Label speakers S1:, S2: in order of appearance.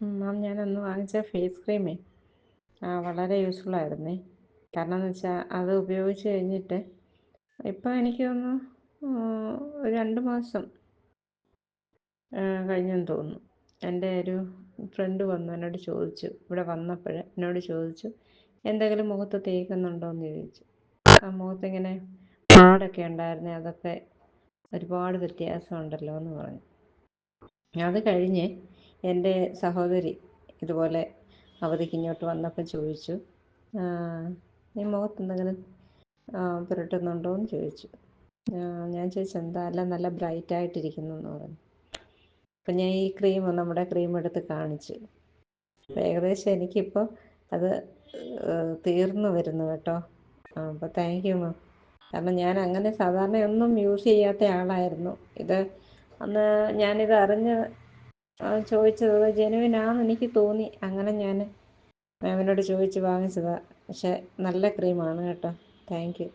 S1: മാം ഞാനന്ന് വാങ്ങിച്ച ഫേസ് ക്രീമേ വളരെ യൂസ്ഫുൾ ആയിരുന്നേ. കാരണം എന്ന് വെച്ചാൽ അത് ഉപയോഗിച്ച് കഴിഞ്ഞിട്ട് ഇപ്പം എനിക്ക് തോന്നുന്നു ഒരു 2 മാസം കഴിഞ്ഞെന്ന് തോന്നുന്നു. എൻ്റെ ഒരു ഫ്രണ്ട് വന്നു എന്നോട് ചോദിച്ചു, ഇവിടെ വന്നപ്പോൾ എന്നോട് ചോദിച്ചു എന്തെങ്കിലും മുഖത്ത് തേക്കുന്നുണ്ടോ എന്ന് ചോദിച്ചു. മുഖത്തിങ്ങനെ പാടൊക്കെ ഉണ്ടായിരുന്നേ, അതൊക്കെ ഒരുപാട് വ്യത്യാസമുണ്ടല്ലോ എന്ന് പറഞ്ഞു. അത് കഴിഞ്ഞ് എൻ്റെ സഹോദരി ഇതുപോലെ അവധിക്ക് ഇങ്ങോട്ട് വന്നപ്പോൾ ചോദിച്ചു, നീ മുഖത്ത് എന്തെങ്കിലും പുരട്ടുന്നുണ്ടോ എന്ന് ചോദിച്ചു. ഞാൻ ചോദിച്ചു എന്താ, അല്ല നല്ല ബ്രൈറ്റായിട്ടിരിക്കുന്നു എന്ന് പറഞ്ഞു. അപ്പം ഞാൻ ഈ നമ്മുടെ ക്രീം എടുത്ത് കാണിച്ചു. അപ്പോൾ ഏകദേശം എനിക്കിപ്പോൾ അത് തീർന്നു വരുന്നു കേട്ടോ. അപ്പോൾ താങ്ക് യു മാം. കാരണം ഞാൻ അങ്ങനെ സാധാരണ ഒന്നും യൂസ് ചെയ്യാത്ത ആളായിരുന്നു. ഇത് അന്ന് ഞാനിത് അറിഞ്ഞ് ചോദിച്ചത് ജെനുവിനാണെന്ന് എനിക്ക് തോന്നി. അങ്ങനെ ഞാൻ മാമിനോട് ചോദിച്ച് വാങ്ങിച്ചതാണ്. പക്ഷെ നല്ല ക്രീമാണ് കേട്ടോ. Thank you.